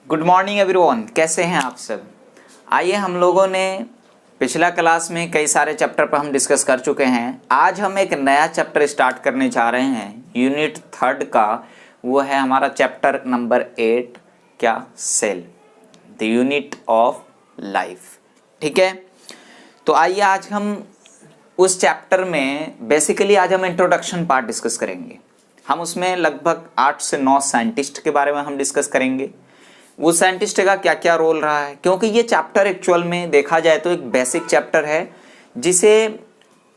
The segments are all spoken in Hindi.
गुड मॉर्निंग एवरीवन, कैसे हैं आप सब। आइए, हम लोगों ने पिछला क्लास में कई सारे चैप्टर पर हम डिस्कस कर चुके हैं। आज हम एक नया चैप्टर स्टार्ट करने जा रहे हैं यूनिट 3 का। वो है हमारा चैप्टर नंबर 8, क्या, cell, the unit of life. ठीक है, तो आइए आज हम उस चैप्टर में बेसिकली आज हम इंट्रोडक्शन पार्ट डिस्कस करेंगे। हम उसमें लगभग 8 से 9 साइंटिस्ट के बारे में हम डिस्कस करेंगे। वो साइंटिस्ट का क्या क्या रोल रहा है, क्योंकि ये चैप्टर एक्चुअल में देखा जाए तो एक बेसिक चैप्टर है जिसे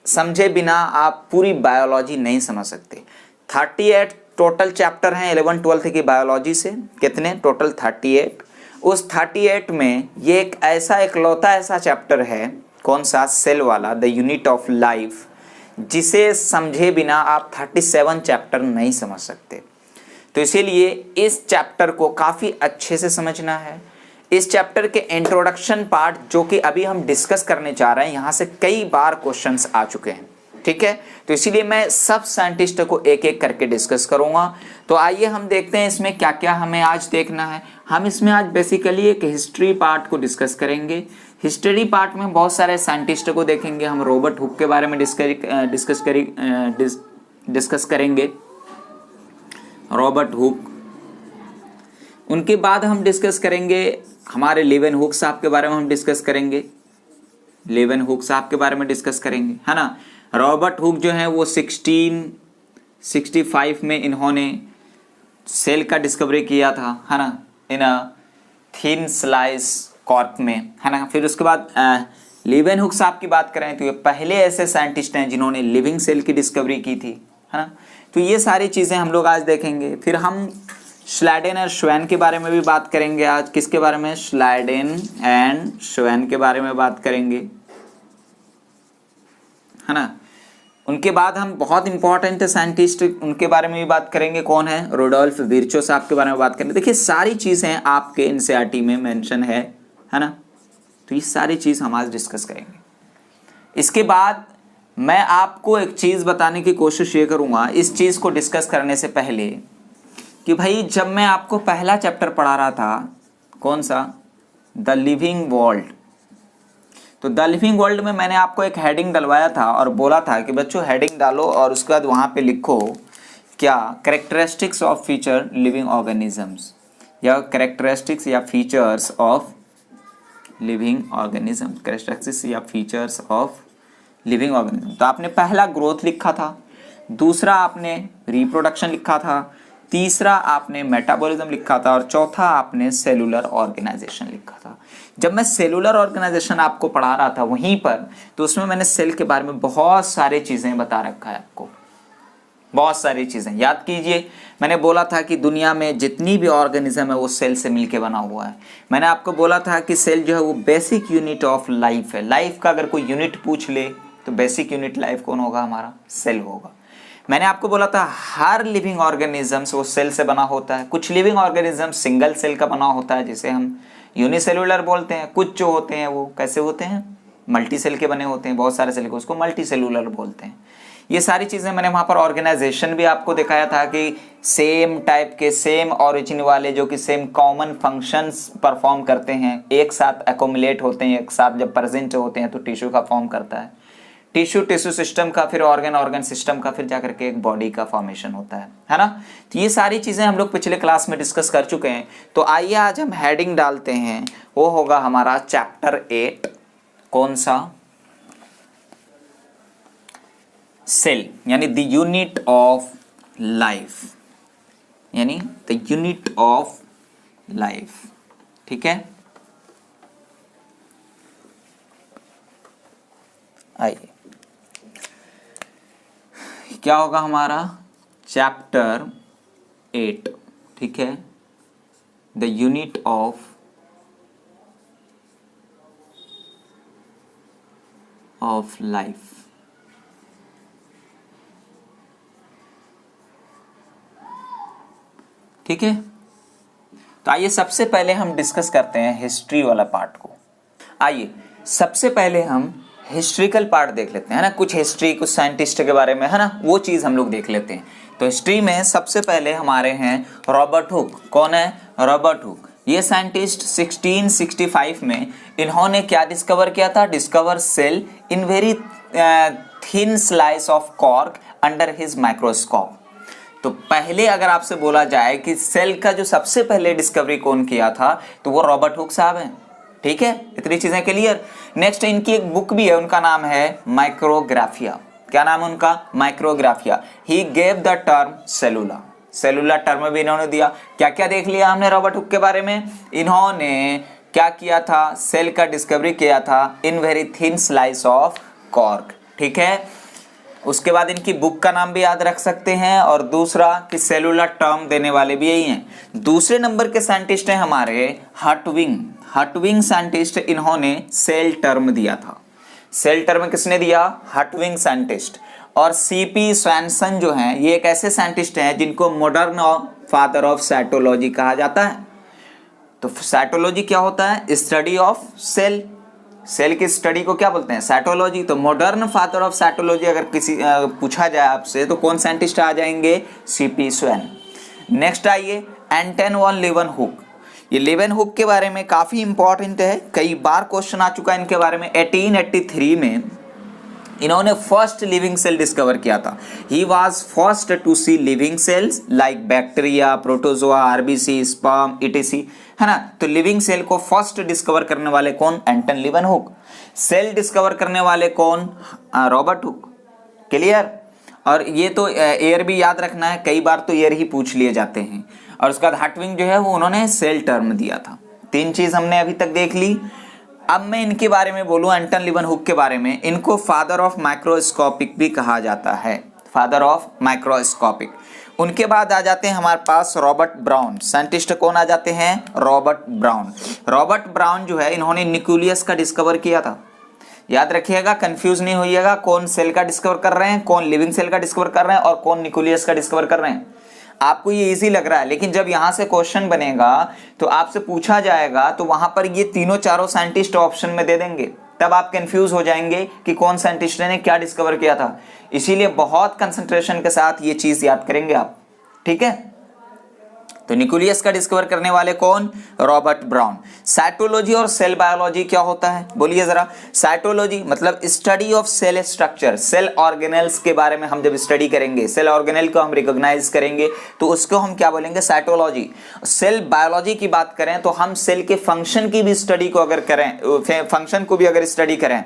समझे बिना आप पूरी बायोलॉजी नहीं समझ सकते। 38 टोटल चैप्टर हैं 11 12 की बायोलॉजी से। कितने टोटल? 38। उस 38 में ये एक ऐसा इकलौता ऐसा चैप्टर है, कौन सा? सेल वाला, द यूनिट ऑफ लाइफ, जिसे समझे बिना आप 37 चैप्टर नहीं समझ सकते। तो इसीलिए इस चैप्टर को काफ़ी अच्छे से समझना है। इस चैप्टर के इंट्रोडक्शन पार्ट जो कि अभी हम डिस्कस करने जा रहे हैं, यहाँ से कई बार क्वेश्चंस आ चुके हैं। ठीक है, तो इसीलिए मैं सब साइंटिस्ट को एक एक करके डिस्कस करूँगा। तो आइए हम देखते हैं इसमें क्या क्या हमें आज देखना है। हम इसमें आज बेसिकली एक हिस्ट्री पार्ट को डिस्कस करेंगे। हिस्ट्री पार्ट में बहुत सारे साइंटिस्ट को देखेंगे। हम रॉबर्ट हुक के बारे में डिस्कस करेंगे, रॉबर्ट हुक। उनके बाद हम डिस्कस करेंगे हमारे लेवन हुक साहब के बारे में हम डिस्कस करेंगे, लेवन हुक साहब के बारे में डिस्कस करेंगे, है ना। रॉबर्ट हुक जो है वो 1665 में इन्होंने सेल का डिस्कवरी किया था, है ना, इन थिन स्लाइस कॉर्क में, है ना। फिर उसके बाद लेवन हुक साहब की बात करें तो ये पहले ऐसे साइंटिस्ट हैं जिन्होंने लिविंग सेल की डिस्कवरी की थी, है ना। तो ये सारी चीज़ें हम लोग आज देखेंगे। फिर हम श्लाइडेन और श्वेन के बारे में भी बात करेंगे आज। किसके बारे में? श्लाइडेन एंड श्वेन के बारे में बात करेंगे, है ना। उनके बाद हम बहुत इंपॉर्टेंट साइंटिस्ट उनके बारे में भी बात करेंगे। कौन है? रुडोल्फ विर्चो साहब के बारे में बात करेंगे। देखिए सारी चीज़ें आपके एनसीईआरटी में मेंशन है ना। तो ये सारी चीज़ हम आज डिस्कस करेंगे। इसके बाद मैं आपको एक चीज़ बताने की कोशिश ये करूँगा इस चीज़ को डिस्कस करने से पहले कि भाई जब मैं आपको पहला चैप्टर पढ़ा रहा था, कौन सा? The living world. तो द लिविंग वर्ल्ड में मैंने आपको एक हेडिंग डलवाया था और बोला था कि बच्चों हेडिंग डालो और उसके बाद वहाँ पे लिखो क्या? Characteristics of future living organisms, या कैरेक्टरिस्टिक्स या features of living organism, characteristics या फीचर्स ऑफ लिविंग ऑर्गेनिज्म। तो आपने पहला ग्रोथ लिखा था, दूसरा आपने रिप्रोडक्शन लिखा था, तीसरा आपने मेटाबॉलिज्म लिखा था और चौथा आपने सेलुलर ऑर्गेनाइजेशन लिखा था। जब मैं सेलुलर ऑर्गेनाइजेशन आपको पढ़ा रहा था वहीं पर, तो उसमें मैंने सेल के बारे में बहुत सारी चीज़ें बता रखा है आपको, बहुत सारी चीज़ें याद कीजिए। मैंने बोला था कि दुनिया में जितनी भी ऑर्गेनिज्म है वो सेल से मिलके बना हुआ है। मैंने आपको बोला था कि सेल जो है वो बेसिक यूनिट ऑफ लाइफ है। लाइफ का अगर कोई यूनिट पूछ ले तो बेसिक यूनिट लाइफ कौन होगा? हमारा सेल होगा। मैंने आपको बोला था हर लिविंग ऑर्गेनिज्म वो सेल से बना होता है। कुछ लिविंग ऑर्गेनिज्म सिंगल सेल का बना होता है जिसे हम यूनिसेलुलर बोलते हैं। कुछ जो होते हैं वो कैसे होते हैं? मल्टी सेल के बने होते हैं, बहुत सारे सेल को, उसको मल्टी सेलुलर बोलते हैं। ये सारी चीज़ें मैंने वहाँ पर ऑर्गेनाइजेशन भी आपको दिखाया था कि सेम टाइप के, सेम ऑरिजिन वाले, जो कि सेम कॉमन फंक्शंस परफॉर्म करते हैं, एक साथ एकोमुलेट होते हैं, एक साथ जब प्रेजेंट होते हैं तो टिश्यू का फॉर्म करता है। टिश्यू सिस्टम का, फिर ऑर्गन सिस्टम का, फिर जाकर के एक बॉडी का फॉर्मेशन होता है ना। तो ये सारी चीज़ें हम लोग पिछले क्लास में डिस्कस कर चुके हैं। तो आइए आज हम हेडिंग डालते हैं, वो होगा हमारा चैप्टर 8, कौन सा? सेल, यानी द यूनिट ऑफ लाइफ, यानी द यूनिट ऑफ लाइफ। ठीक है, आइए क्या होगा हमारा चैप्टर 8, ठीक है, द यूनिट ऑफ लाइफ। ठीक है, तो आइए सबसे पहले हम डिस्कस करते हैं हिस्ट्री वाला पार्ट को। आइए सबसे पहले हम हिस्ट्रिकल पार्ट देख लेते हैं, है ना। कुछ हिस्ट्री, कुछ साइंटिस्ट के बारे में, है ना, वो चीज़ हम लोग देख लेते हैं। तो हिस्ट्री में सबसे पहले हमारे हैं रॉबर्ट हुक। कौन है? Robert Hooke. ये साइंटिस्ट 1665 में इन्होंने क्या डिस्कवर किया था? Discover cell in very thin slice of cork under his microscope. तो पहले अगर आपसे बोला जाए कि सेल का जो सबसे पहले डिस्कवरी कौन किया था, तो वो रॉबर्ट हुक साहब हैं। ठीक है, इतनी चीजें क्लियर। नेक्स्ट इनकी एक बुक भी है, उनका नाम है माइक्रोग्राफिया। क्या नाम है उनका? Micrographia. He gave the term cellula, cellular term भी इन्होंने दिया। क्या क्या देख लिया हमने रॉबर्ट हुक के बारे में? इन्होंने क्या किया था? सेल का डिस्कवरी किया था इन very thin slice of cork. ठीक है, उसके बाद इनकी बुक का नाम भी याद रख सकते हैं, और दूसरा कि सेलुलर टर्म देने वाले भी यही हैं। दूसरे नंबर के साइंटिस्ट हैं हमारे हर्टविंग। हर्टविंग साइंटिस्ट, इन्होंने सेल टर्म दिया था। सेल टर्म किसने दिया? हर्टविंग साइंटिस्ट। और सीपी स्वैनसन जो हैं, ये एक ऐसे साइंटिस्ट हैं जिनको मॉडर्न फादर ऑफ साइटोलॉजी कहा जाता है। तो साइटोलॉजी क्या होता है? Study of cell. सेल की स्टडी को क्या बोलते हैं? साइटोलॉजी। तो मॉडर्न फादर ऑफ साइटोलॉजी अगर किसी पूछा जाए आपसे, तो कौन साइंटिस्ट आ जाएंगे? CP swan. नेक्स्ट आइए एंटन वॉन लीवनहुक। ये लीवनहुक के बारे में काफी इंपॉर्टेंट है, कई बार क्वेश्चन आ चुका है इनके बारे में। 1883 में इन्होंने फर्स्ट लिविंग सेल डिस्कवर किया था। He was first to see living cells like bacteria, protozoa, RBC, sperm, ETC, है ना। तो लिविंग सेल को फर्स्ट डिस्कवर करने वाले कौन? एंटन लीवनहुक। सेल डिस्कवर करने वाले कौन? Robert Hooke. क्लियर। और ये तो एयर भी याद रखना है, कई बार तो एयर ही पूछ लिए जाते हैं। और उसके बाद हर्टविंग जो है वो उन्होंने सेल टर्म दिया था। तीन चीज हमने अभी तक देख ली। अब मैं इनके बारे में बोलूं, एंटन लीवनहुक के बारे में, इनको फादर ऑफ माइक्रोस्कोपिक भी कहा जाता है, फादर ऑफ माइक्रोस्कोपिक। उनके बाद आ जाते हैं हमारे पास रॉबर्ट ब्राउन। साइंटिस्ट कौन आ जाते हैं? Robert brown. रॉबर्ट ब्राउन जो है, इन्होंने न्यूक्लियस का डिस्कवर किया था। याद रखिएगा, कंफ्यूज नहीं होइएगा, कौन सेल का डिस्कवर कर रहे हैं, कौन लिविंग सेल का डिस्कवर कर रहे हैं, और कौन न्यूक्लियस का डिस्कवर कर रहे हैं। आपको ये इजी लग रहा है, लेकिन जब यहां से क्वेश्चन बनेगा तो आपसे पूछा जाएगा, तो वहां पर ये तीनों चारों साइंटिस्ट ऑप्शन में दे देंगे, तब आप कंफ्यूज हो जाएंगे कि कौन साइंटिस्ट ने क्या डिस्कवर किया था। इसीलिए बहुत कंसंट्रेशन के साथ ये चीज याद करेंगे आप। ठीक है, तो न्यूक्लियस का डिस्कवर करने वाले कौन? Robert Brown. साइटोलॉजी और सेल बायोलॉजी क्या होता है? बोलिए जरा। साइटोलॉजी मतलब study of cell structure, cell organelles के बारे में हम जब स्टडी करेंगे, सेल ऑर्गेनेल को हम रिकॉग्नाइज करेंगे, तो उसको हम क्या बोलेंगे? साइटोलॉजी। सेल बायोलॉजी की बात करें तो हम सेल के फंक्शन की भी स्टडी को अगर करें, फंक्शन को भी अगर स्टडी करें,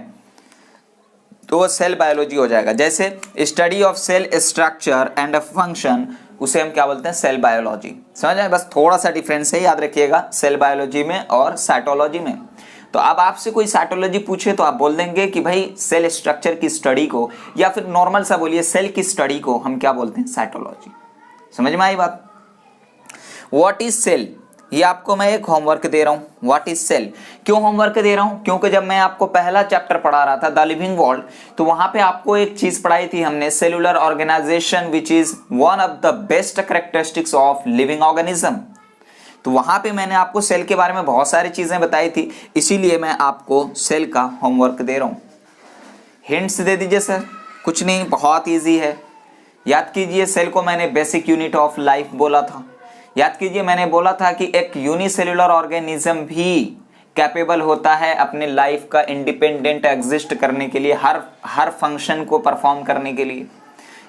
तो वो सेल बायोलॉजी हो जाएगा। जैसे study of cell structure and function, उसे हम क्या बोलते हैं? Cell biology. समझ आए? बस थोड़ा सा डिफरेंस है, याद रखिएगा, सेल बायोलॉजी में और साइटोलॉजी में। तो अब आपसे कोई साइटोलॉजी पूछे तो आप बोल देंगे कि भाई सेल स्ट्रक्चर की स्टडी को, या फिर नॉर्मल सा बोलिए सेल की स्टडी को हम क्या बोलते हैं? साइटोलॉजी। समझ में आई बात? व्हाट इज सेल, ये आपको मैं एक होमवर्क दे रहा हूं। व्हाट इज सेल क्यों होमवर्क दे रहा हूं? क्योंकि जब मैं आपको पहला चैप्टर पढ़ा रहा था द लिविंग वर्ल्ड, तो वहां पे आपको एक चीज पढ़ाई थी हमने, cellular organization which is one of the best characteristics of living organism. तो वहां पे मैंने आपको सेल के बारे में बहुत सारी चीजें बताई थी, इसीलिए मैं आपको सेल का होमवर्क दे रहा हूं। हिंट्स दे दीजिए सर। कुछ नहीं, बहुत ईजी है। याद कीजिए, सेल को मैंने बेसिक यूनिट ऑफ लाइफ बोला था। याद कीजिए, मैंने बोला था कि एक यूनिसेलुलर ऑर्गेनिज्म भी कैपेबल होता है अपने लाइफ का इंडिपेंडेंट एग्जिस्ट करने के लिए, हर फंक्शन को परफॉर्म करने के लिए।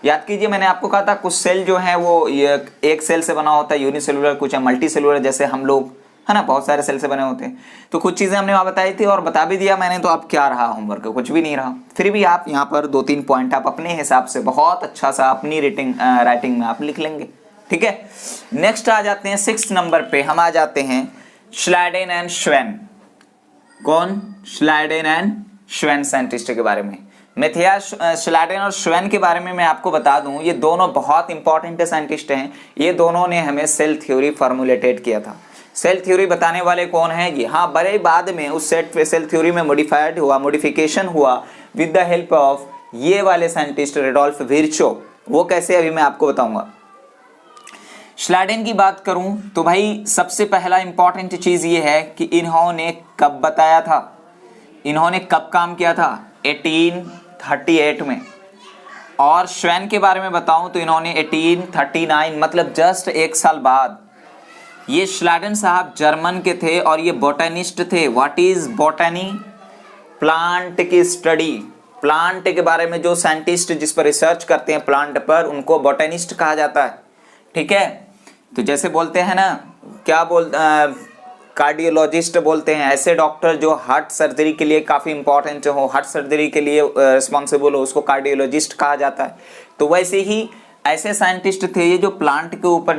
याद कीजिए, मैंने आपको कहा था कुछ सेल जो है वो एक सेल से बना होता है यूनिसेलुलर, कुछ है मल्टी सेलुलर, जैसे हम लोग, है ना, बहुत सारे सेल से बने होते हैं। तो कुछ चीजें हमने वहां बताई थी और बता भी दिया मैंने, तो अब क्या रहा होमवर्क? कुछ भी नहीं रहा। फिर भी आप यहाँ पर 2-3 पॉइंट आप अपने हिसाब से बहुत अच्छा सा अपनी राइटिंग में आप लिख लेंगे। ठीक है, नेक्स्ट आ जाते हैं 6 नंबर पे, हम आ जाते हैं श्लाइडेन एंड श्वेन। कौन? श्लाइडेन एंड श्वेन साइंटिस्ट के बारे में। मैथियास श्लाइडेन और श्वेन के बारे में मैं आपको बता दूं, ये दोनों बहुत इंपॉर्टेंट साइंटिस्ट हैं। ये दोनों ने हमें सेल थ्योरी फॉर्मुलेटेड किया था। सेल थ्योरी बताने वाले कौन है ये? हाँ, बड़े बाद में उस सेल थ्योरी में मॉडिफिकेशन हुआ विद द हेल्प ऑफ ये वाले साइंटिस्ट रुडोल्फ विर्चो। वो कैसे, अभी मैं आपको बताऊंगा। श्लाइडेन की बात करूं तो भाई सबसे पहला इंपॉर्टेंट चीज ये है कि इन्होंने कब बताया था, इन्होंने कब काम किया था? 1838 में। और श्वेन के बारे में बताऊं तो इन्होंने 1839, मतलब जस्ट 1 साल बाद, ये श्लाडन साहब जर्मन के थे और ये बोटनिस्ट थे। What is botany? प्लांट की स्टडी, प्लांट के बारे में जो साइंटिस्ट जिस पर रिसर्च करते हैं प्लांट पर, उनको बोटनिस्ट कहा जाता है। ठीक है, तो जैसे बोलते हैं ना, क्या कार्डियोलॉजिस्ट बोलते हैं, ऐसे डॉक्टर जो हार्ट सर्जरी के लिए काफ़ी इंपॉर्टेंट हो, हार्ट सर्जरी के लिए रिस्पॉन्सिबल हो, उसको कार्डियोलॉजिस्ट कहा जाता है। तो वैसे ही ऐसे साइंटिस्ट थे ये जो प्लांट के ऊपर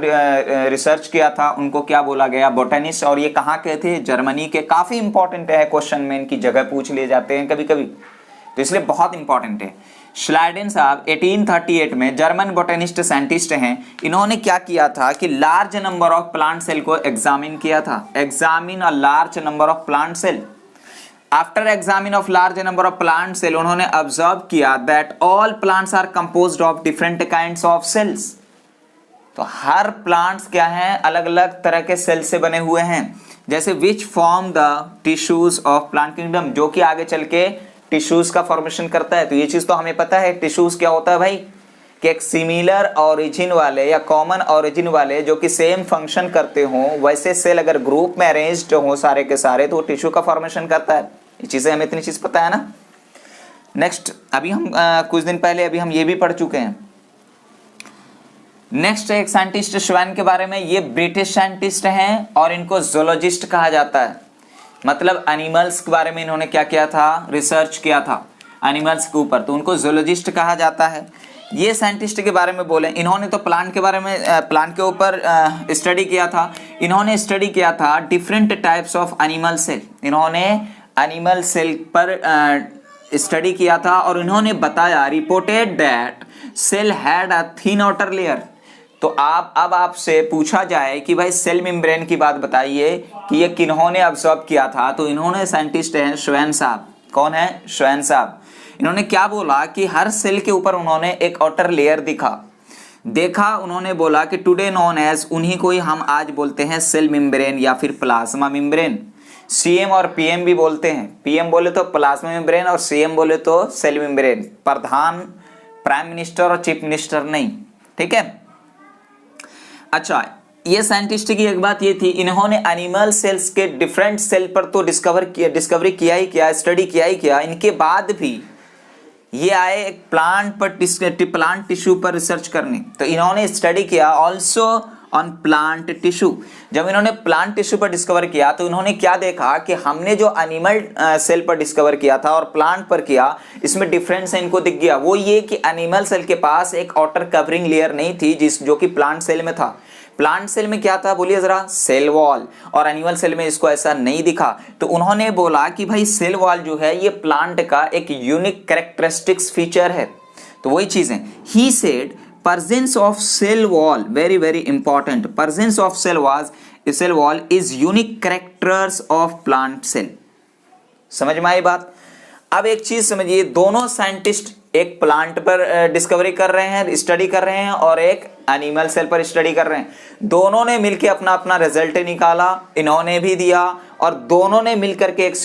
रिसर्च किया था, उनको क्या बोला गया? बोटनिस्ट। और ये कहाँ के थे? जर्मनी के। काफ़ी इंपॉर्टेंट है, क्वेश्चन में इनकी जगह पूछ लिए जाते हैं कभी कभी, तो इसलिए बहुत इंपॉर्टेंट है। श्लाडेन साहब 1838 में जर्मन बोटेनिस्ट साइंटिस्ट हैं। इन्होंने क्या किया था कि large number of plant cell को एग्जामिन किया था। Examine a large number of plant cell. After examine of large number of plant cell, उन्होंने ऑब्जर्व किया that all plants are composed of different kinds of cells. तो हर प्लांट्स क्या हैं? अलग अलग तरह के सेल से बने हुए हैं। जैसे which form the tissues of plant kingdom, जो कि आगे चल के टिश्यूज का फॉर्मेशन करता है। तो ये चीज तो हमें पता है, टिश्यूज क्या होता है भाई, कि एक सिमिलर ऑरिजिन वाले या कॉमन ऑरिजिन वाले जो कि सेम फंक्शन करते हो, वैसे सेल अगर ग्रुप में अरेंज्ड हो सारे के सारे, तो वो टिश्यू का फॉर्मेशन करता है। ये चीजें हमें इतनी चीज पता है ना। नेक्स्ट, अभी हम कुछ दिन पहले अभी हम ये भी पढ़ चुके हैं। नेक्स्ट एक साइंटिस्ट श्वेन के बारे में, ये ब्रिटिश साइंटिस्ट हैं और इनको जूलॉजिस्ट कहा जाता है। मतलब एनिमल्स के बारे में इन्होंने क्या किया था? रिसर्च किया था एनिमल्स के ऊपर, तो उनको जूलॉजिस्ट कहा जाता है। ये साइंटिस्ट के बारे में बोले, इन्होंने तो प्लांट के बारे में प्लांट के ऊपर स्टडी किया था। इन्होंने स्टडी किया था different types of animal cell. इन्होंने एनिमल सेल पर स्टडी किया था और इन्होंने बताया, reported that cell had a thin outer layer. तो अब आपसे पूछा जाए कि भाई सेल मेम्ब्रेन की बात बताइए कि ये किन्होंने ऑब्जर्व किया था, तो इन्होंने साइंटिस्ट हैं श्वेन साहब। कौन है? श्वेन साहब। इन्होंने क्या बोला कि हर सेल के ऊपर उन्होंने एक आउटर लेयर देखा। उन्होंने बोला कि टुडे नोन एज, उन्हीं को ही हम आज बोलते हैं सेल मेम्ब्रेन या फिर प्लाज्मा मेम्ब्रेन। सीएम और पीएम भी बोलते हैं। पीएम बोले तो प्लाज्मा मेम्ब्रेन और सीएम बोले तो सेल मेम्ब्रेन। प्रधान, प्राइम मिनिस्टर और चीफ मिनिस्टर नहीं। ठीक है। अच्छा, ये साइंटिस्ट की एक बात ये थी, इन्होंने एनिमल सेल्स के डिफरेंट सेल पर तो डिस्कवरी किया ही किया, स्टडी किया ही किया। इनके बाद भी ये आए एक प्लांट टिश्यू पर रिसर्च करने, तो इन्होंने स्टडी किया ऑल्सो ऑन प्लांट टिश्यू। जब इन्होंने प्लांट टिश्यू पर डिस्कवर किया तो इन्होंने क्या देखा कि हमने जो एनिमल सेल पर डिस्कवर किया था और प्लांट पर किया, इसमें डिफरेंस इनको दिख गया। वो ये कि एनिमल सेल के पास एक आउटर कवरिंग लेयर नहीं थी जो कि प्लांट सेल में था। प्लांट सेल में क्या था बोलिए जरा? Cell wall. और एनिमल सेल में इसको ऐसा नहीं दिखा। तो उन्होंने बोला कि भाई सेल वॉल जो है ये प्लांट का एक यूनिक कैरेक्टरिस्टिक्स फीचर है। तो वही चीज है। He said presence of cell wall, very important, presence of cell wall is unique characters of plant cell। समझ में आई बात? अब एक चीज समझिए, दोनों साइंटिस्ट एक प्लांट पर डिस्कवरी कर रहे हैं, स्टडी कर रहे हैं, और एक एनिमल सेल पर स्टडी कर रहे हैं। दोनों ने मिलकर अपना अपना रिजल्ट निकाला, इन्होंने भी दिया, और दोनों ने मिलकर के एक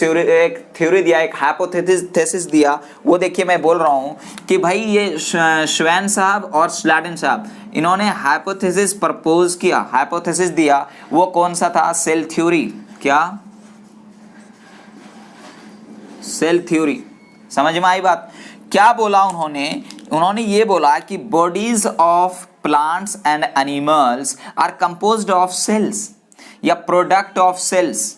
थ्योरी दिया, एक हाइपोथेसिस दिया। वो देखिए मैं बोल रहा हूँ कि भाई ये श्वेन साहब और श्लाडेन साहब, इन्होंने हाइपोथेसिस प्रपोज किया, हाइपोथेसिस दिया। वो कौन सा था? Cell theory. क्या? Cell theory. समझ में आई बात? क्या बोला उन्होंने ये बोला कि bodies of plants and animals are composed of cells या प्रोडक्ट ऑफ सेल्स।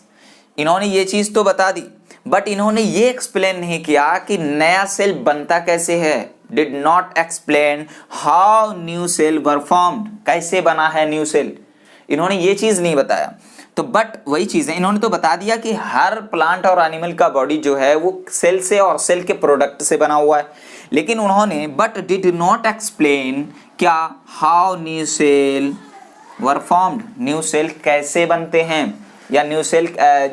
इन्होंने ये चीज तो बता दी, बट इन्होंने ये एक्सप्लेन नहीं किया कि नया सेल बनता कैसे है। Did not explain how new cell were formed, कैसे बना है न्यू सेल। इन्होंने ये चीज नहीं बताया। तो बट वही चीज है, इन्होंने तो बता दिया कि हर प्लांट और एनिमल का बॉडी जो है वो सेल से और सेल के प्रोडक्ट से बना हुआ है। लेकिन उन्होंने बट डिड नॉट एक्सप्लेन क्या? How new cell were formed, new cell कैसे बनते हैं, या न्यू सेल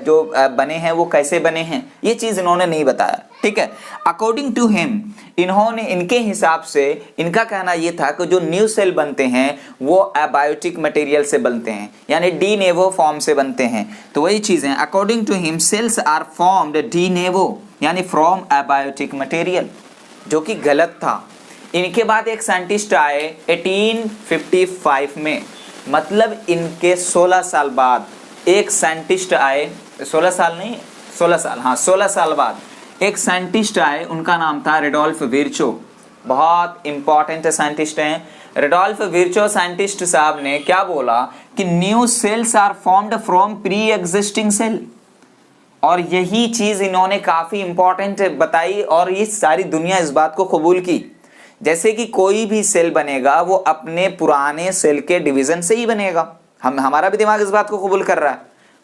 जो बने हैं वो कैसे बने हैं, ये चीज इन्होंने नहीं बताया। ठीक है। अकॉर्डिंग टू हिम, इनके हिसाब से इनका कहना ये था कि जो न्यू सेल बनते हैं वो एबायोटिक मटेरियल से बनते हैं, यानी डी नेवो फॉर्म से बनते हैं। तो वही चीजें, according to him cells are formed de novo यानी फ्रॉम एबायोटिक मटेरियल, जो कि गलत था। इनके बाद एक साइंटिस्ट आए 1855 में, मतलब इनके 16 साल बाद एक साइंटिस्ट आए, 16 साल नहीं, 16 साल, हाँ 16 साल बाद एक साइंटिस्ट आए, उनका नाम था रेडोल्फ विर्चो। बहुत इंपॉर्टेंट साइंटिस्ट हैं रेडोल्फ विर्चो। साइंटिस्ट साहब ने क्या बोला कि new cells are formed from pre existing cell, और यही चीज इन्होंने काफी इंपॉर्टेंट बताई और ये सारी दुनिया इस बात को कबूल की। जैसे कि कोई भी सेल बनेगा वो अपने पुराने सेल के डिवीजन से ही बनेगा, हमारा भी दिमाग इस बात को कबूल कर रहा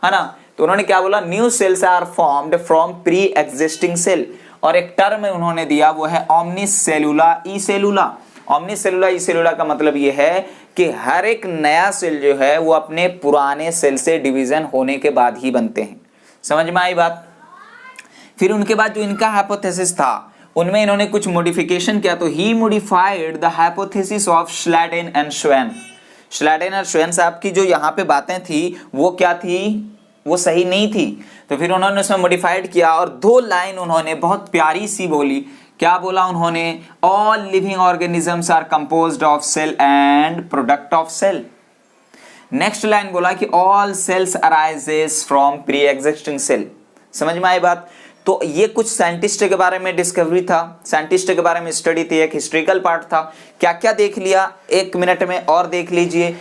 है ना। तो उन्होंने क्या बोला, new cells are formed from pre existing cell, और एक टर्म उन्होंने दिया वो है ओमनीसेलुला ई सेलुला। ओमनीसेलुला ई सेलुला का मतलब ये है कि हर एक नया सेल जो है वो अपने पुराने सेल से डिवीजन होने के बाद ही बनते हैं। समझ में आई बात। फिर उनके बाद जो इनका हाइपोथेसिस था उनमें इन्होंने कुछ मॉडिफिकेशन किया, तो he modified the hypothesis of Schleiden and Schwann. Schleiden और श्वेन साहब की जो यहाँ पे बातें थी वो क्या थी, वो सही नहीं थी, तो फिर उन्होंने उसमें मॉडिफाइड किया और 2 लाइन उन्होंने बहुत प्यारी सी बोली। क्या बोला उन्होंने, all living organisms are composed of cell and product of cell. Next line बोला कि all cells arises from pre existing cell. समझ में आई बात। तो ये कुछ साइंटिस्ट के बारे में डिस्कवरी था, साइंटिस्ट के बारे में स्टडी थी, एक हिस्ट्रिकल पार्ट था। क्या क्या देख लिया 1 मिनट में और देख लीजिए।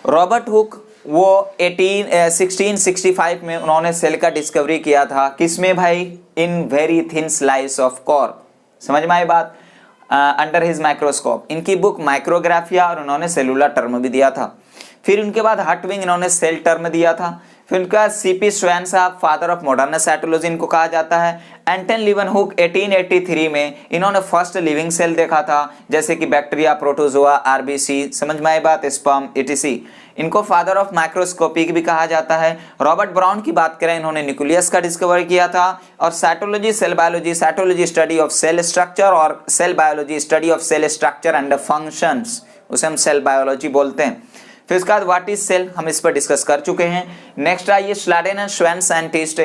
रॉबर्ट हुक वो 1665 में उन्होंने सेल का डिस्कवरी किया था, किसमें भाई, इन very thin slice of cork. समझ में आई बात, अंडर हिज माइक्रोस्कोप। इनकी बुक माइक्रोग्राफिया, और उन्होंने सेलुलर टर्म भी दिया था। फिर उनके बाद हटविंग इन्होंने सेल टर्म दिया था। फिर उनका सीपी श्वेन साहब फादर ऑफ मॉडर्न साइटोलॉजी इनको कहा जाता है। एंटन लीवनहुक 1883 में इन्होंने फर्स्ट लिविंग सेल देखा था, जैसे कि बैक्टीरिया, प्रोटोजोआ, आरबीसी, समझ में आई बात, स्पर्म, इटीसी। इनको फादर ऑफ माइक्रोस्कोपी भी कहा जाता है। रॉबर्ट ब्राउन की बात करें, इन्होंने न्यूक्लियस का डिस्कवर किया था। और cytology, cell biology, cytology study of cell structure, और cell biology study of cell structure and functions, उसे हम सेल बायोलॉजी बोलते हैं। फिर उसके बाद व्हाट इज सेल, हम इस पर डिस्कस कर चुके हैं। नेक्स्ट आइए श्लैडेन एंड श्वेन साइंटिस्ट,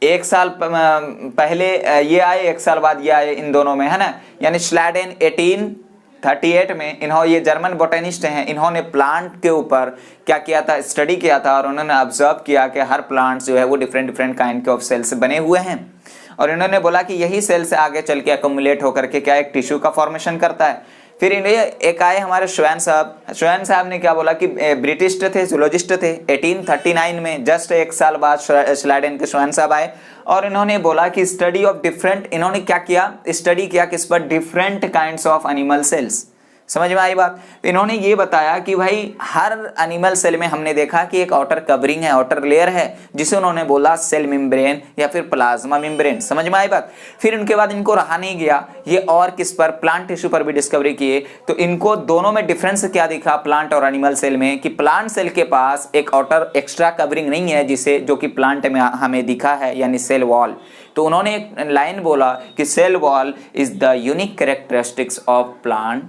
1 साल पहले ये आए, 1 साल बाद ये आए, इन दोनों में है ना। यानी श्लैडेन 1838 में, इन्होंने, ये जर्मन बोटेनिस्ट हैं, इन्होंने प्लांट के ऊपर क्या किया था, स्टडी किया था, और उन्होंने ऑब्जर्व किया कि हर प्लांट जो है वो डिफरेंट डिफरेंट काइंड के ऑफ सेल से बने हुए हैं। और इन्होंने बोला कि यही सेल से आगे चल के अकोमुलेट होकर के क्या एक टिश्यू का फॉर्मेशन करता है। फिर एक आए हमारे श्वेन साहब। श्वेन साहब ने क्या बोला कि ब्रिटिश थे, जूलॉजिस्ट थे। 1839 में जस्ट 1 साल बाद श्लैडेन के श्वेन साहब आए, और इन्होंने बोला कि स्टडी ऑफ डिफरेंट, इन्होंने क्या किया, स्टडी किया किस पर, different kinds of animal cells. समझ में आई बात। इन्होंने ये बताया कि भाई हर एनिमल सेल में हमने देखा कि एक आउटर कवरिंग है, आउटर लेयर है, जिसे उन्होंने बोला सेल मेम्ब्रेन या फिर प्लाज्मा मेम्ब्रेन। समझ में आई बात। फिर उनके बाद इनको रहा नहीं गया, ये और किस पर, प्लांट टिश्यू पर भी डिस्कवरी किए। तो इनको दोनों में डिफरेंस क्या दिखा, प्लांट और एनिमल सेल में, कि प्लांट सेल के पास एक आउटर एक्स्ट्रा कवरिंग नहीं है, जिसे जो कि प्लांट में हमें दिखा है, यानी सेल वॉल। तो उन्होंने एक लाइन बोला कि cell wall is the unique characteristics of plant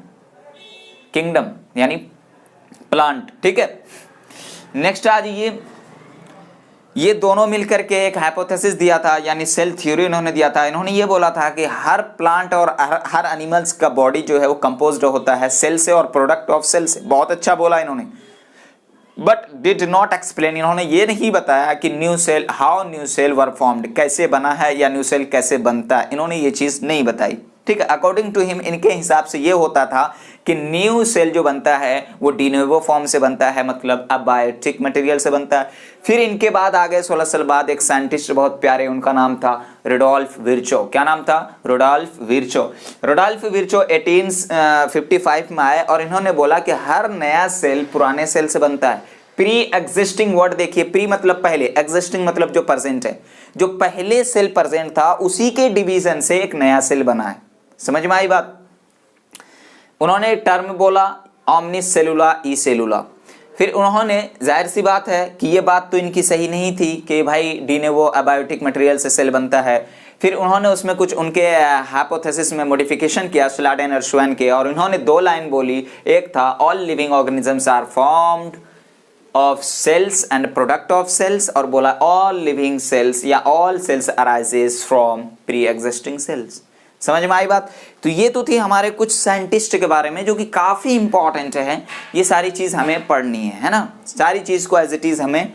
kingdom, यानी प्लांट। ठीक है। नेक्स्ट आज ये दोनों मिलकर के एक हाइपोथेसिस दिया था, यानी सेल थ्योरी उन्होंने दिया था। इन्होंने ये बोला था कि हर प्लांट और हर एनिमल्स का बॉडी जो है वो कंपोज्ड होता है सेल से और प्रोडक्ट ऑफ सेल से। बहुत अच्छा बोला इन्होंने, बट डिड नॉट एक्सप्लेन, इन्होंने ये नहीं बताया कि new cell, how new cell were formed, कैसे बना है या न्यू सेल कैसे बनता है, इन्होंने ये चीज नहीं बताई। ठीक है। अकॉर्डिंग टू हिम, इनके हिसाब से ये होता था कि न्यू सेल जो बनता है वो डिनोवो फॉर्म से बनता है, मतलब अबायोटिक मटेरियल से बनता है। फिर इनके बाद आ गए 16 साल बाद एक साइंटिस्ट बहुत प्यारे, उनका नाम था रुडोल्फ विर्चो। क्या नाम था, रुडोल्फ विर्चो। रुडोल्फ विर्चो 1855 में आए, और इन्होंने बोला कि हर नया सेल पुराने सेल से बनता है। प्री एग्जिस्टिंग वर्ड देखिए, प्री मतलब पहले, एग्जिस्टिंग मतलब जो प्रेजेंट है, जो पहले सेल प्रेजेंट था उसी के डिवीजन से एक नया सेल बना है। समझ में आई बात। उन्होंने एक टर्म बोला ओमनीसेलुला ई सेलुला। फिर उन्होंने, जाहिर सी बात है कि ये बात तो इनकी सही नहीं थी कि भाई डिनोवो अबायोटिक मटेरियल से सेल बनता है। फिर उन्होंने उसमें कुछ उनके हाइपोथेसिस में मॉडिफिकेशन किया श्लैडेन और श्वेन के, और इन्होंने 2 लाइन बोली। एक था all living organisms are formed of cells and product of cells, और बोला ऑल लिविंग सेल्स या all cells arises from pre existing cells. समझ में आई बात। तो ये तो थी हमारे कुछ साइंटिस्ट के बारे में जो कि काफ़ी इंपॉर्टेंट है, ये सारी चीज़ हमें पढ़नी है ना, सारी चीज़ को एज इट इज़ हमें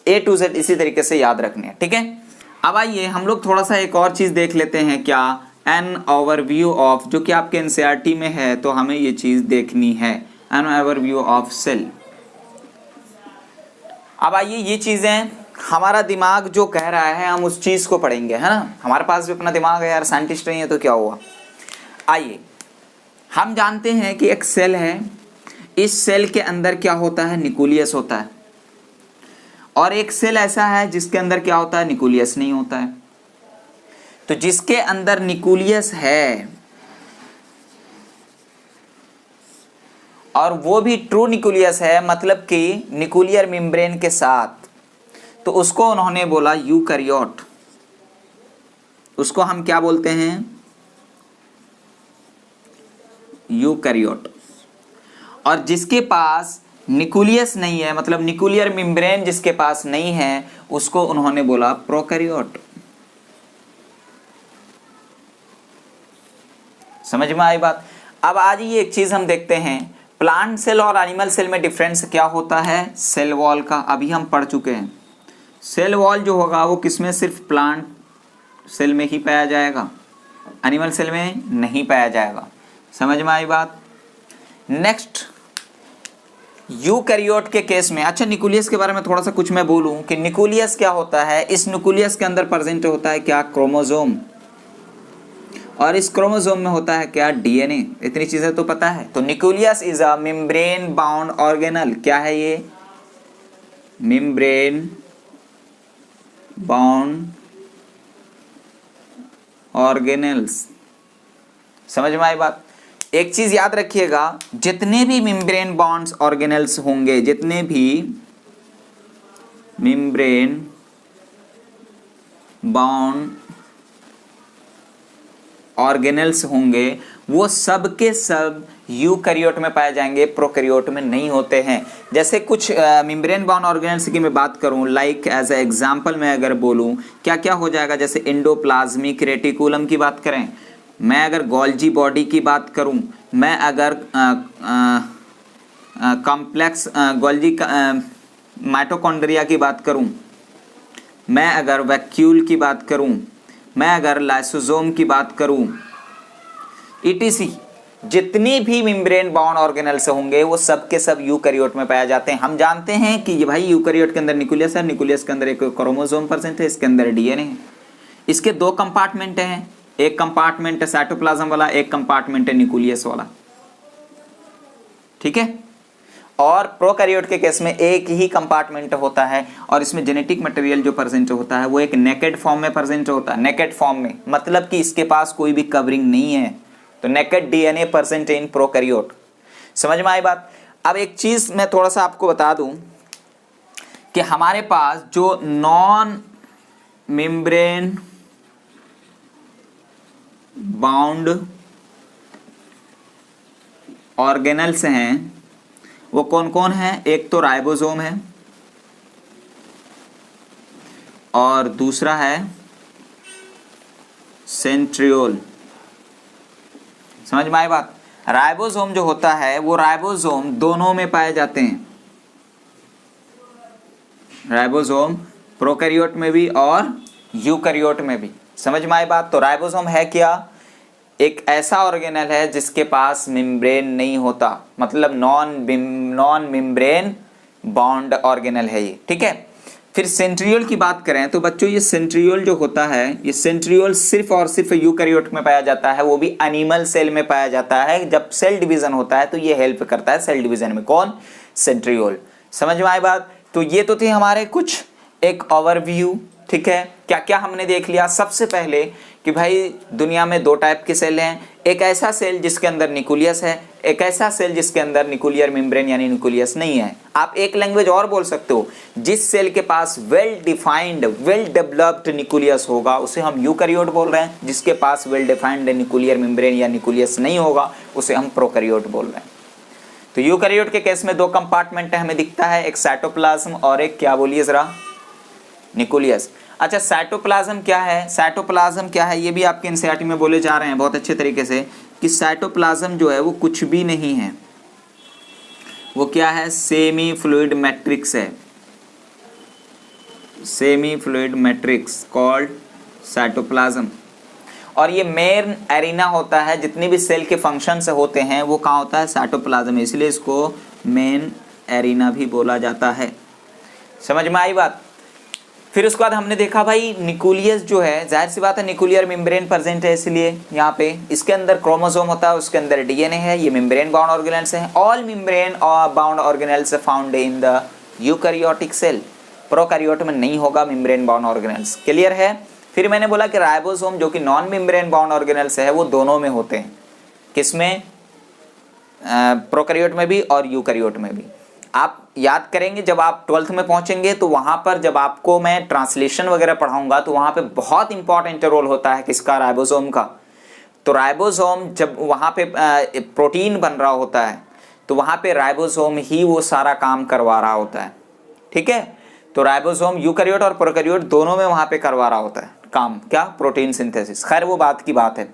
A to Z इसी तरीके से याद रखनी है, ठीक है। अब आइए हम लोग थोड़ा सा एक और चीज़ देख लेते हैं, क्या एन ओवरव्यू ऑफ, जो कि आपके एनसीईआरटी में है, तो हमें ये चीज़ देखनी है, एन ओवरव्यू ऑफ सेल। अब आइए ये चीज़ें हमारा दिमाग जो कह रहा है हम उस चीज़ को पढ़ेंगे, है ना। हमारे पास भी अपना दिमाग है यार, साइंटिस्ट नहीं है तो क्या हुआ। आइए हम जानते हैं कि एक सेल है, इस सेल के अंदर क्या होता है, न्यूक्लियस होता है, और एक सेल ऐसा है जिसके अंदर क्या होता है, न्यूक्लियस नहीं होता है। तो जिसके अंदर न्यूक्लियस है और वो भी ट्रू न्यूक्लियस है, मतलब कि न्यूक्लियर मेम्ब्रेन के साथ, तो उसको उन्होंने बोला यूकैरियोट। उसको हम क्या बोलते हैं, यूकैरियोट। और जिसके पास न्यूक्लियस नहीं है, मतलब न्यूक्लियर मेम्ब्रेन जिसके पास नहीं है, उसको उन्होंने बोला प्रोकैरियोट। समझ में आई बात। अब आज ये एक चीज हम देखते हैं, प्लांट सेल और एनिमल सेल में डिफरेंस क्या होता है, सेल वॉल का अभी हम पढ़ चुके हैं। सेल वॉल जो होगा वो किसमें, सिर्फ प्लांट सेल में ही पाया जाएगा, एनिमल सेल में नहीं पाया जाएगा। समझ में आई बात। नेक्स्ट यूकैरियोट के केस में, अच्छा न्यूक्लियस के बारे में थोड़ा सा कुछ मैं बोलूं कि न्यूक्लियस क्या होता है। इस न्यूक्लियस के अंदर प्रेजेंट होता है क्या, क्रोमोसोम, और इस क्रोमोसोम में होता है क्या, डीएनए। इतनी चीजें तो पता है। तो nucleus is a membrane bound organelle. क्या है ये, मेम्ब्रेन बाउंड ऑर्गेनल्स। समझ में आई बात। एक चीज याद रखिएगा, जितने भी मेम्ब्रेन बाउंड ऑर्गेनल्स होंगे, जितने भी मेम्ब्रेन बाउंड ऑर्गेनल्स होंगे, वो सब के सब यूकैरियोट में पाए जाएंगे, प्रोकैरियोट में नहीं होते हैं। जैसे कुछ मेम्ब्रेन बाउंड ऑर्गेनल्स की मैं बात करूं, लाइक एज ए एग्जांपल मैं अगर बोलूं, क्या क्या हो जाएगा, जैसे एंडोप्लाज्मिक रेटिकुलम की बात करें, मैं अगर गोल्जी बॉडी की बात करूं, मैं अगर कॉम्प्लेक्स गोल्जी माइटोकॉन्ड्रिया की बात करूं, मैं अगर वैक्यूल की बात करूं, मैं अगर लाइसोसोम की बात करूं, ईटीसी, जितनी भी मेम्ब्रेन बाउंड ऑर्गेनल्स होंगे वो सब के सब यूकैरियोट में पाए जाते हैं। हम जानते हैं कि ये भाई यूकैरियोट के अंदर न्यूक्लियस है, न्यूक्लियस के अंदर एक क्रोमोसोम प्रेजेंट है, इसके अंदर डीएनए है। इसके दो कंपार्टमेंट हैं, एक कंपार्टमेंट है साइटोप्लाज्म वाला, एक कंपार्टमेंट है न्यूक्लियस वाला, ठीक है। और प्रोकैरियोट के केस में एक ही कंपार्टमेंट होता है, और इसमें जेनेटिक मटेरियल जो प्रेजेंट होता है वो एक नेकेड फॉर्म में प्रेजेंट होता है। नेकेड फॉर्म में मतलब कि इसके पास कोई भी कवरिंग नहीं है, तो naked DNA present in prokaryote. समझ में आई बात। अब एक चीज मैं थोड़ा सा आपको बता दूं कि हमारे पास जो नॉन मेम्ब्रेन बाउंड ऑर्गेनल्स हैं वो कौन कौन है, एक तो राइबोसोम है और दूसरा है सेंट्रियोल। समझ में आई बात। राइबोसोम जो होता है वो राइबोसोम दोनों में पाए जाते हैं, राइबोसोम प्रोकैरियोट में भी और यूकैरियोट में भी। समझ में आई बात। तो राइबोसोम है क्या, एक ऐसा ऑर्गेनल है जिसके पास मेम्ब्रेन नहीं होता, मतलब नॉन मेम्ब्रेन बाउंड ऑर्गेनल है ये, ठीक है। फिर सेंट्रियोल की बात करें तो बच्चों ये सेंट्रियोल जो होता है, ये सेंट्रियोल सिर्फ और सिर्फ यूकैरियोट में पाया जाता है, वो भी एनिमल सेल में पाया जाता है। जब सेल डिवीजन होता है तो ये हेल्प करता है सेल डिवीजन में, कौन, सेंट्रियोल। समझ में आई बात। तो ये तो थे हमारे कुछ एक ओवरव्यू, ठीक है। क्या क्या हमने देख लिया, सबसे पहले कि भाई दुनिया में दो टाइप के सेल हैं, एक ऐसा सेल जिसके अंदर न्यूक्लियस है, एक ऐसा सेल जिसके अंदर न्यूक्लियर मेम्ब्रेन यानी न्यूक्लियस नहीं है। आप एक लैंग्वेज और बोल सकते हो, जिस सेल के पास well defined well developed nucleus होगा उसे हम यूकैरियोट बोल रहे हैं, जिसके पास वेल डिफाइंड न्यूक्लियर मेम्ब्रेन या न्यूक्लियस नहीं होगा उसे हम प्रोकैरियोट बोल रहे हैं। तो यूकैरियोट के केस में दो कंपार्टमेंट हमें दिखता है, एक साइटोप्लाज्म और एक क्या बोलिए जरा, न्यूक्लियस। अच्छा, साइटोप्लाज्म क्या है? साइटोप्लाज्म क्या है ये भी आपके एनसीईआरटी में बोले जा रहे हैं बहुत अच्छे तरीके से कि साइटोप्लाज्म जो है वो कुछ भी नहीं है, वो क्या है? सेमी फ्लूइड मैट्रिक्स है, semi fluid matrix called cytoplasm. और ये मेन एरिना होता है, जितनी भी सेल के फंक्शंस होते हैं वो कहाँ होता है? साइटोप्लाज्म, इसलिए इसको मेन एरिना भी बोला जाता है। समझ में आई बात? फिर उसके बाद हमने देखा भाई न्यूक्लियस जो है, जाहिर सी बात है न्यूक्लियर मेम्ब्रेन प्रेजेंट है, इसलिए यहाँ पे इसके अंदर क्रोमोसोम होता है, उसके अंदर डीएनए है, ये मेम्ब्रेन बाउंड ऑर्गेनेल्स हैं। All membrane bound organelles found in the eukaryotic cell, prokaryote में नहीं होगा मेम्ब्रेन बाउंड ऑर्गेनेल्स। क्लियर है? फिर मैंने बोला कि राइबोसोम जो कि नॉन मेम्ब्रेन बाउंड ऑर्गेनेल्स है वो दोनों में होते हैं, किसमें? प्रोकैरियोट में भी और यूकैरियोट में भी। आप याद करेंगे जब आप 12th में पहुंचेंगे तो वहां पर जब आपको मैं ट्रांसलेशन वगैरह पढ़ाऊंगा तो वहां पे बहुत इंपॉर्टेंट रोल होता है किसका? राइबोसोम का। तो राइबोसोम जब वहां पे प्रोटीन बन रहा होता है तो वहां पे राइबोसोम ही वो सारा काम करवा रहा होता है। ठीक है? तो राइबोसोम यूकैरियोट और प्रोकैरियोट दोनों में वहां पे करवा रहा होता है काम, क्या? Protein synthesis. खैर वो बात की बात है।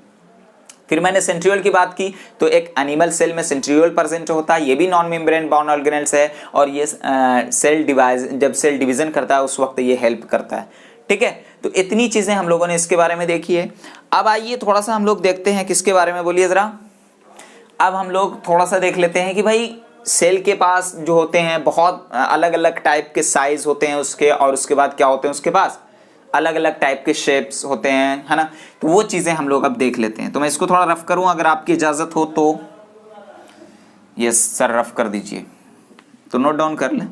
फिर मैंने सेंट्रियोल की बात की, तो एक एनिमल सेल में सेंट्रियोल प्रेजेंट होता है, ये भी नॉन मेम्ब्रेन बाउंड ऑर्गेनेल्स है, और ये सेल डिवाइज जब सेल डिवीजन करता है उस वक्त ये हेल्प करता है। ठीक है? तो इतनी चीजें हम लोगों ने इसके बारे में देखी है। अब आइए थोड़ा सा हम लोग देखते हैं किसके बारे में, बोलिए जरा। अब हम लोग थोड़ा सा देख लेते हैं कि भाई सेल के पास जो होते हैं बहुत अलग अलग टाइप के साइज होते हैं उसके, और उसके बाद क्या होते हैं उसके पास? अलग अलग टाइप के शेप्स होते हैं, है ना? तो वो चीजें हम लोग अब देख लेते हैं। तो मैं इसको थोड़ा रफ करूं अगर आपकी इजाजत हो तो। यस सर, रफ कर दीजिए, तो नोट डाउन कर लें।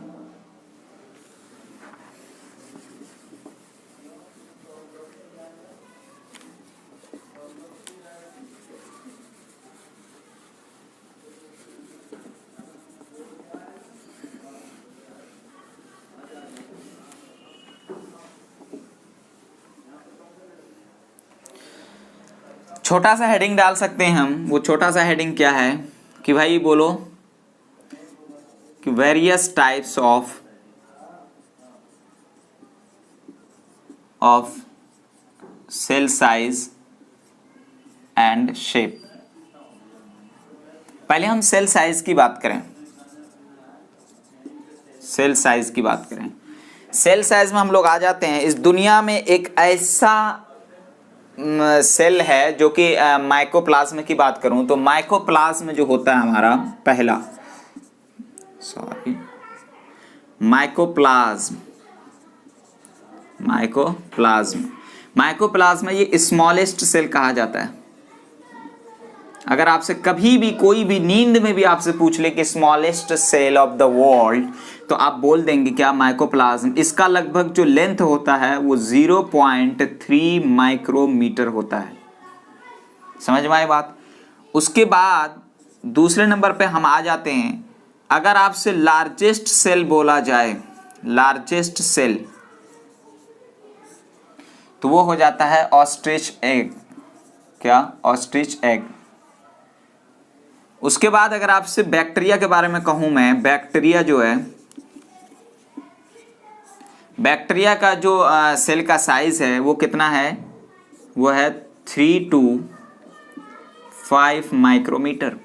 छोटा सा हेडिंग डाल सकते हैं हम। वो छोटा सा हेडिंग क्या है कि भाई बोलो कि various types of cell size and shape. पहले हम सेल साइज की बात करें, सेल साइज की बात करें। सेल साइज में हम लोग आ जाते हैं, इस दुनिया में एक ऐसा सेल है जो कि माइकोप्लाज्म की बात करूं तो माइकोप्लाज्म जो होता है हमारा पहला, माइकोप्लाज्म ये स्मॉलेस्ट सेल कहा जाता है। अगर आपसे कभी भी कोई भी नींद में भी आपसे पूछ ले कि smallest cell of the world, तो आप बोल देंगे क्या? माइकोप्लाज्म। इसका लगभग जो लेंथ होता है वो 0.3 माइक्रोमीटर होता है। समझ में आई बात? उसके बाद दूसरे नंबर पे हम आ जाते हैं, अगर आपसे लार्जेस्ट सेल बोला जाए, लार्जेस्ट सेल, तो वो हो जाता है ऑस्ट्रिच एग। क्या? Ostrich egg. उसके बाद अगर आपसे बैक्टीरिया के बारे में कहूं मैं, बैक्टीरिया जो है, बैक्टीरिया का जो सेल का साइज है वो कितना है? वो है 3 to 5 माइक्रोमीटर।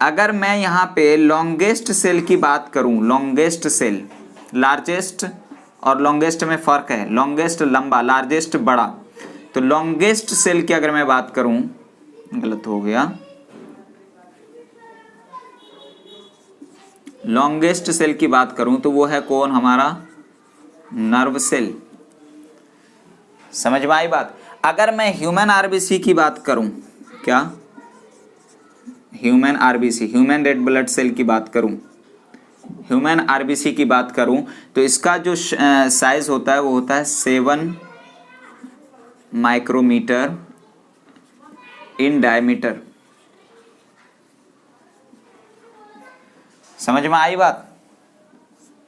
अगर मैं यहाँ पे लॉन्गेस्ट सेल की बात करूं, लॉन्गेस्ट सेल, लार्जेस्ट और लॉन्गेस्ट में फर्क है, लॉन्गेस्ट लंबा, लार्जेस्ट बड़ा। तो लॉन्गेस्ट सेल की अगर मैं बात करूं, गलत हो गया, लॉन्गेस्ट सेल की बात करूं तो वो है कौन? हमारा नर्व सेल। समझ में आई बात? अगर मैं ह्यूमन आरबीसी की बात करूं, क्या? Human RBC, human red blood cell की बात करूं, ह्यूमन आरबीसी की बात करूं तो इसका जो साइज होता है वो होता है 7 माइक्रोमीटर इन डायमीटर। समझ में आई बात?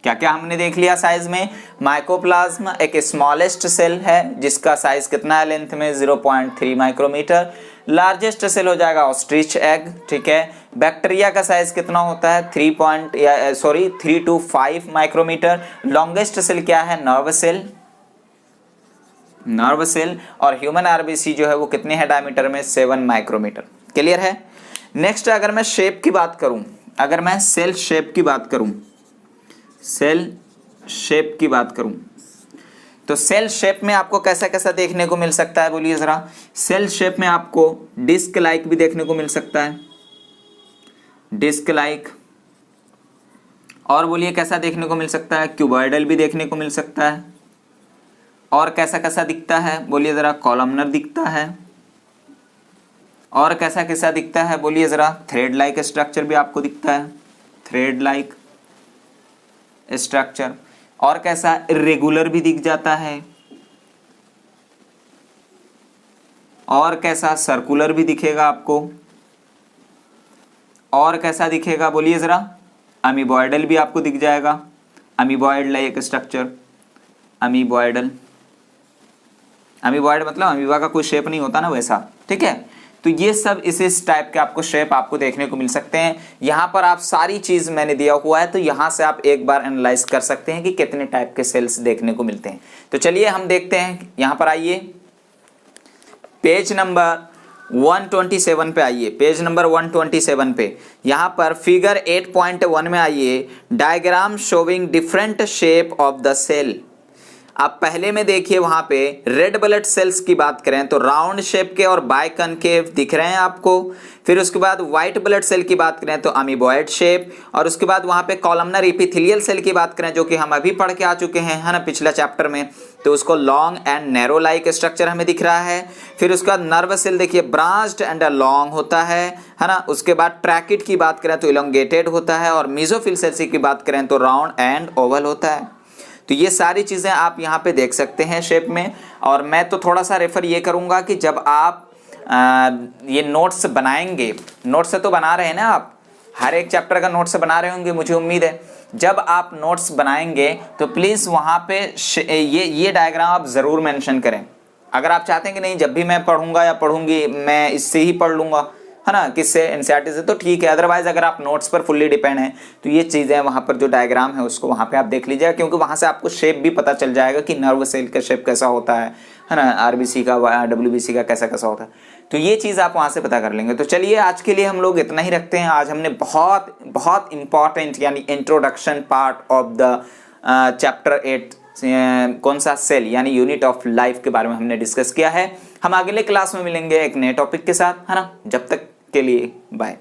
क्या क्या हमने देख लिया साइज में? माइकोप्लाज्म एक स्मॉलेस्ट सेल है जिसका साइज कितना है लेंथ में? 0.3 माइक्रोमीटर। लार्जेस्ट सेल हो जाएगा ऑस्ट्रिच एग, ठीक है। बैक्टीरिया का साइज कितना होता है 3 to 5 माइक्रोमीटर। लॉन्गेस्ट सेल क्या है नर्व सेल। और ह्यूमन आरबीसी जो है वो कितने है डायमीटर में 7 माइक्रोमीटर। क्लियर है। नेक्स्ट अगर मैं शेप की बात करूं, अगर मैं सेल शेप की बात करूं तो सेल शेप में आपको कैसा कैसा देखने को मिल सकता है बोलिए जरा। सेल शेप में आपको डिस्क लाइक भी देखने को मिल सकता है, डिस्क लाइक। और बोलिए कैसा देखने को मिल सकता है, क्यूबॉइडल भी देखने को मिल सकता है। और कैसा कैसा दिखता है बोलिए जरा, कॉलमनर दिखता है। और कैसा कैसा दिखता है बोलिए जरा, थ्रेड लाइक स्ट्रक्चर भी आपको दिखता है, थ्रेड लाइक स्ट्रक्चर। और कैसा इर्रेगुलर भी दिख जाता है। और कैसा सर्कुलर भी दिखेगा आपको। और कैसा दिखेगा बोलिए जरा, अमीबॉयडल भी आपको दिख जाएगा, अमीबॉयड लाइक स्ट्रक्चर। अमीबॉयड मतलब अमीबा का कोई शेप नहीं होता ना वैसा, ठीक है। तो ये सब इस टाइप के आपको शेप आपको देखने को मिल सकते हैं। यहाँ पर आप सारी चीज मैंने दिया हुआ है, तो यहाँ से आप एक बार एनालाइज कर सकते हैं कि कितने टाइप के सेल्स देखने को मिलते हैं। तो चलिए हम देखते हैं, यहाँ पर आइए पेज नंबर 127 पे आइए, पेज नंबर 127 पे। यहाँ पर फिगर 8.1 में आइए, diagram showing different shape of the cell. आप पहले में देखिए वहां पे रेड ब्लड सेल्स की बात करें तो राउंड शेप के और बाइकनकेव दिख रहे हैं आपको। फिर उसके बाद व्हाइट ब्लड सेल की बात करें तो अमीबॉयड शेप। और उसके बाद वहां पे कॉलमनर एपिथेलियल सेल की बात करें जो कि हम अभी पढ़ के आ चुके हैं, है ना, पिछला चैप्टर में, तो उसको long and narrow like structure हमें दिख रहा है। फिर उसके बाद नर्व सेल देखिए ब्रांच्ड एंड लॉन्ग होता है ना। उसके बाद ट्रैकिड की बात करें तो इलोंगेटेड होता है। और मेसोफिल सेल की बात करें तो राउंड एंड ओवल होता है। तो ये सारी चीज़ें आप यहाँ पे देख सकते हैं शेप में। और मैं तो थोड़ा सा रेफर ये करूँगा कि जब आप ये नोट्स बनाएंगे, नोट्स से तो बना रहे हैं ना आप, हर एक चैप्टर का नोट्स बना रहे होंगे मुझे उम्मीद है। जब आप नोट्स बनाएंगे तो प्लीज़ वहाँ पे ये डायग्राम आप ज़रूर मेंशन करें। अगर आप चाहते हैं कि नहीं जब भी मैं पढ़ूंगा या पढ़ूंगी मैं इससे ही पढ़ लूँगा, है ना, किससे, एनसीईआरटी से, तो ठीक है। अदरवाइज अगर आप नोट्स पर फुल्ली डिपेंड हैं तो ये चीज़ें वहाँ पर जो डायग्राम है उसको वहाँ पे आप देख लीजिएगा, क्योंकि वहाँ से आपको शेप भी पता चल जाएगा कि नर्व सेल का शेप कैसा होता है ना, आरबीसी का, डब्ल्यूबीसी का कैसा कैसा होता है। तो ये चीज़ आप वहाँ से पता कर लेंगे। तो चलिए आज के लिए हम लोग इतना ही रखते हैं। आज हमने बहुत बहुत इंपॉर्टेंट यानी introduction part of the chapter 8 कौन सा, सेल यानी यूनिट ऑफ लाइफ के बारे में हमने डिस्कस किया है। हम अगले क्लास में मिलेंगे एक नए टॉपिक के साथ, है ना। जब तक के लिए बाय।